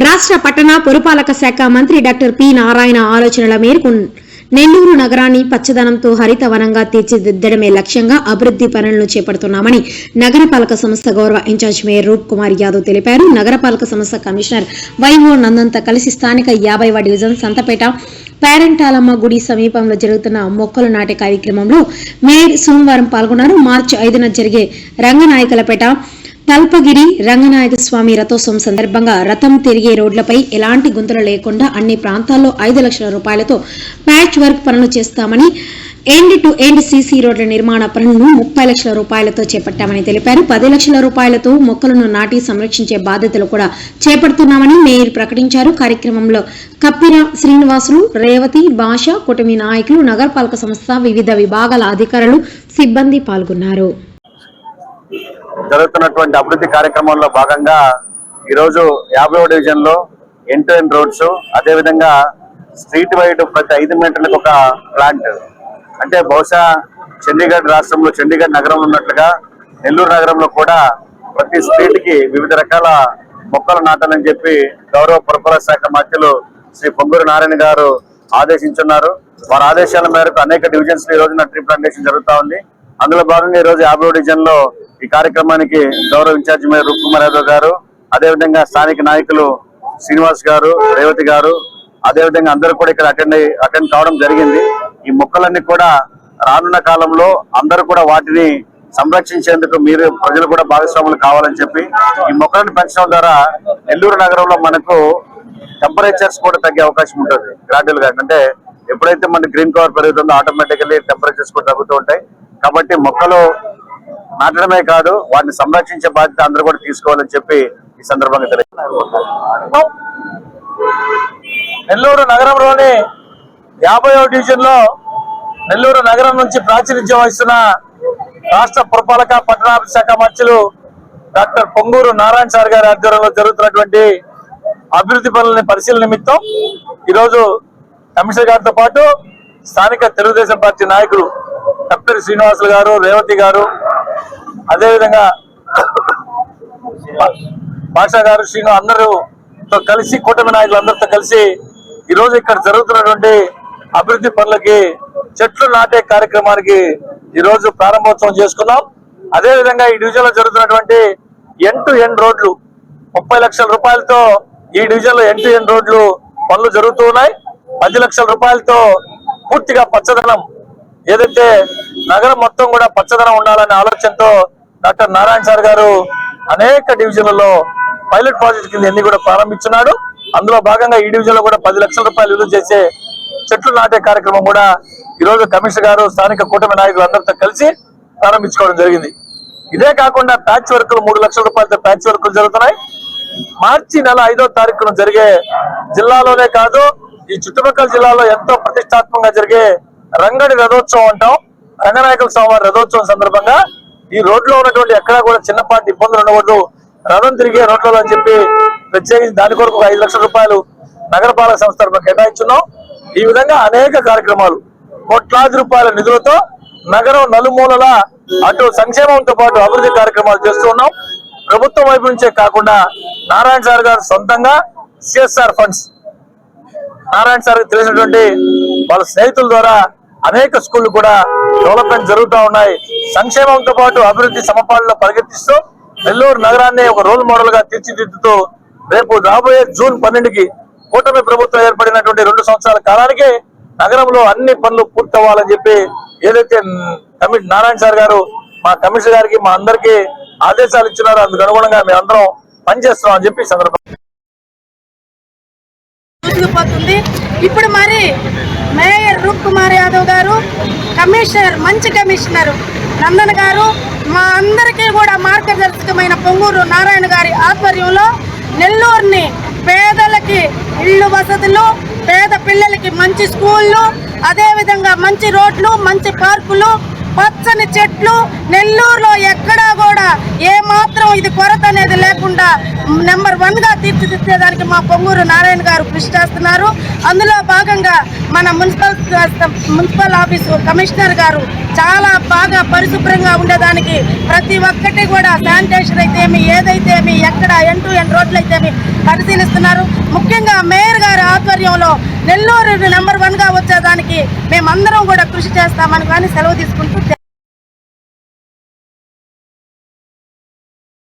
రాష్ట్ర పట్టణ పురపాలక శాఖ మంత్రి డాక్టర్ పి నారాయణ ఆలోచనల మేరకు నెల్లూరు నగరాన్ని పచ్చదనంతో హరితవనంగా తీర్చిదిద్దడమే లక్ష్యంగా అభివృద్ధి పనులను చేపడుతున్నామని నగరపాలక సంస్థ గౌరవ ఇన్ఛార్జ్ మేయర్ రూప్ కుమార్ యాదవ్ తెలిపారు. నగరపాలక సంస్థ కమిషనర్ వైవో నందంత కలిసి స్థానిక 50వ డివిజన్ సంతపేట పేరంటాలమ్మ గుడి సమీపంలో జరుగుతున్న మొక్కలు నాటే కార్యక్రమంలో మేయర్ సోమవారం పాల్గొన్నారు. మార్చి 5న జరిగే రంగనాయకులపేట తల్పగిరి రంగనాయక స్వామి రథోత్సవం సందర్భంగా రథం తిరిగే రోడ్లపై ఎలాంటి గుంతలు లేకుండా అన్ని ప్రాంతాల్లో 5 లక్షల రూపాయలతో ప్యాచ్ వర్క్ పనులు చేస్తామని, ఎండ్ టు ఎండ్ సీసీ రోడ్ల నిర్మాణ పనులను 30 లక్షల రూపాయలతో చేపట్టామని తెలిపారు. 10 లక్షల రూపాయలతో మొక్కలను నాటి సంరక్షించే బాధ్యతలు కూడా చేపడుతున్నామని మేయర్ ప్రకటించారు. కార్యక్రమంలో కప్పిర శ్రీనివాసులు, రేవతి, భాష, కూటమి నాయకులు, నగరపాలక సంస్థ వివిధ విభాగాల అధికారులు, సిబ్బంది పాల్గొన్నారు. జరుగుతున్నటువంటి అభివృద్ధి కార్యక్రమంలో భాగంగా ఈరోజు 50వ డివిజన్ లో ఎండ్ టు ఎండ్ రోడ్స్, అదేవిధంగా స్ట్రీట్ వైడ్ ప్రతి 5 మీటర్లకు ఒక ప్లాంట్, అంటే బహుశా చండీగఢ్ రాష్ట్రంలో చండీగఢ్ నగరంలో ఉన్నట్లుగా నెల్లూరు నగరంలో కూడా ప్రతి స్ట్రీట్ కి వివిధ రకాల మొక్కలు నాటాలని చెప్పి గౌరవ పురపాలక శాఖ మంత్రులు శ్రీ పొంగూరు నారాయణ గారు ఆదేశించున్నారు. వారి ఆదేశాల మేరకు అనేక డివిజన్స్ లో ఈ రోజున ట్రీ ప్లాంటేషన్ జరుగుతా ఉంది. అందులో భాగంగా ఈ రోజు 50వ డివిజన్ లో ఈ కార్యక్రమానికి గౌరవ ఇన్ఛార్జ్ మేయర్ రూప్ కుమార్ యాదవ్ గారు, అదేవిధంగా స్థానిక నాయకులు శ్రీనివాస్ గారు, రేవతి గారు, అదేవిధంగా అందరూ కూడా ఇక్కడ అటెండ్ కావడం జరిగింది. ఈ మొక్కలన్నీ కూడా రానున్న కాలంలో అందరూ కూడా వాటిని సంరక్షించేందుకు మీరు ప్రజలు కూడా భాగస్వాములు కావాలని చెప్పి ఈ మొక్కలను పెంచడం ద్వారా నెల్లూరు నగరంలో మనకు టెంపరేచర్స్ కూడా తగ్గే అవకాశం ఉంటుంది గ్రాడ్యువల్ గా. అంటే ఎప్పుడైతే మనకి గ్రీన్ కవర్ పెరుగుతుందో ఆటోమేటికల్లీ టెంపరేచర్స్ కూడా తగ్గుతూ ఉంటాయి. కాబట్టి మొక్కలు నాటడమే కాదు, వాటిని సంరక్షించే బాధ్యత అందరూ కూడా తీసుకోవాలని చెప్పి ఈ సందర్భంగా తెలియజేస్తున్నారు. నెల్లూరు నగరంలోని 50వ డివిజన్ లో నెల్లూరు నగరం నుంచి ప్రాతినిధ్యం వహిస్తున్న రాష్ట్ర పురపాలక పట్టణాభివృద్ధి శాఖ మంత్రులు డాక్టర్ పొంగూరు నారాయణ సార్ గారి ఆధ్వర్యంలో జరుగుతున్నటువంటి అభివృద్ధి పనులని పరిశీలన నిమిత్తం ఈరోజు కమిషనర్ గారితో పాటు స్థానిక తెలుగుదేశం పార్టీ నాయకులు కప్పిరి శ్రీనివాసులు గారు, రేవతి గారు, అదేవిధంగా భాషా గారు, శ్రీను అందరితో కలిసి కూటమి నాయకులందరితో కలిసి ఈరోజు ఇక్కడ జరుగుతున్నటువంటి అభివృద్ధి పనులకి చెట్లు నాటే కార్యక్రమానికి ఈరోజు ప్రారంభోత్సవం చేసుకున్నాం. అదేవిధంగా ఈ డివిజన్ లో జరుగుతున్నటువంటి ఎండ్ టు ఎండ్ రోడ్లు 30 లక్షల రూపాయలతో ఈ డివిజన్ లో ఎండ్ టు ఎండ్ రోడ్లు పనులు జరుగుతూ ఉన్నాయి. 10 లక్షల రూపాయలతో పూర్తిగా పచ్చదనం, ఏదైతే నగరం మొత్తం కూడా పచ్చదనం ఉండాలనే ఆలోచనతో డాక్టర్ నారాయణ సార్ గారు అనేక డివిజన్లలో పైలట్ ప్రాజెక్ట్ కింద ఎన్ని కూడా ప్రారంభించున్నాడు. అందులో భాగంగా ఈ డివిజన్ లో కూడా 10 లక్షల రూపాయలు విలువ చేసే చెట్లు నాటే కార్యక్రమం కూడా ఈరోజు కమిషనర్ గారు స్థానిక కూటమి నాయకులు అందరితో కలిసి ప్రారంభించుకోవడం జరిగింది. ఇదే కాకుండా ప్యాచ్ వర్కులు 3 లక్షల రూపాయలతో ప్యాచ్ వర్కులు జరుగుతున్నాయి. మార్చి నెల 5వ తారీఖున జరిగే జిల్లాలోనే కాదు ఈ చుట్టుపక్కల జిల్లాలో ఎంతో ప్రతిష్టాత్మకంగా జరిగే రంగడి రథోత్సవం అంటాం, రంగనాయకుల స్వామి రథోత్సవం సందర్భంగా ఈ రోడ్లో ఉన్నటువంటి ఎక్కడా కూడా చిన్నపాటి ఇబ్బందులు ఉండకూడదు, రథం తిరిగే రోడ్లలో అని చెప్పి ప్రత్యేకించి దాని కొరకు 5 లక్షల రూపాయలు నగరపాలక సంస్థ కేటాయించున్నాం. ఈ విధంగా అనేక కార్యక్రమాలు కోట్లాది రూపాయల నిధులతో నగరం నలుమూలల అటు సంక్షేమంతో పాటు అభివృద్ధి కార్యక్రమాలు చేస్తూ ఉన్నాం. ప్రభుత్వం వైపు నుంచే కాకుండా నారాయణ సార్ గారు సొంతంగా సిఎస్ఆర్ ఫండ్స్, నారాయణ సార్ తెలిసినటువంటి వాళ్ళ స్నేహితుల ద్వారా అనేక స్కూళ్లు కూడా డెవలప్మెంట్ జరుగుతూ ఉన్నాయి. సంక్షేమంతో పాటు అభివృద్ధి సమపాలలో పరిగెత్తిస్తూ నెల్లూరు నగరాన్ని ఒక రోల్ మోడల్ గా తీర్చిదిద్దుతూ రేపు రాబోయే జూన్ 12కి కూటమి ప్రభుత్వం ఏర్పడినటువంటి 2 సంవత్సరాల కాలానికి నగరంలో అన్ని పనులు పూర్తవ్వాలని చెప్పి ఏదైతే నారాయణ సార్ గారు మా కమిషనర్ గారికి మా అందరికీ ఆదేశాలు ఇచ్చినారో అందుకు అనుగుణంగా మేము అందరం పనిచేస్తున్నాం అని చెప్పి సందర్భంగా ఇప్పుడు మరి మేయర్ రూప్ కుమార్ యాదవ్ గారు, కమిషనర్ మంచి కమిషనర్ నందన్ గారు, మా అందరికీ కూడా మార్గదర్శకమైన పొంగూరు నారాయణ గారి ఆధ్వర్యంలో నెల్లూరుని పేదలకి ఇళ్ళు వసతులు, పేద పిల్లలకి మంచి స్కూళ్ళు, అదేవిధంగా మంచి రోడ్లు, మంచి పార్కులు, పచ్చని చెట్లు, నెల్లూరులో ఎక్కడా కూడా ఏ మాత్రం ఇది కొరత అనేది లేకుండా నెంబర్ 1 గా తీర్చిదిద్దేదానికి మా పొంగూరు నారాయణ గారు కృషి చేస్తున్నారు. అందులో భాగంగా మన మున్సిపల్ ఆఫీసు కమిషనర్ గారు చాలా బాగా పరిశుభ్రంగా ఉండేదానికి ప్రతి ఒక్కటి కూడా శానిటేషన్ అయితే ఏదైతే ఎక్కడ end-to-end రోడ్లు అయితే పరిశీలిస్తున్నారు. ముఖ్యంగా మేయర్ గారి ఆధ్వర్యంలో నెల్లూరు నెంబర్ 1 గా వచ్చేదానికి మేమందరం కూడా కృషి చేస్తామని కానీ సెలవు తీసుకుంటూ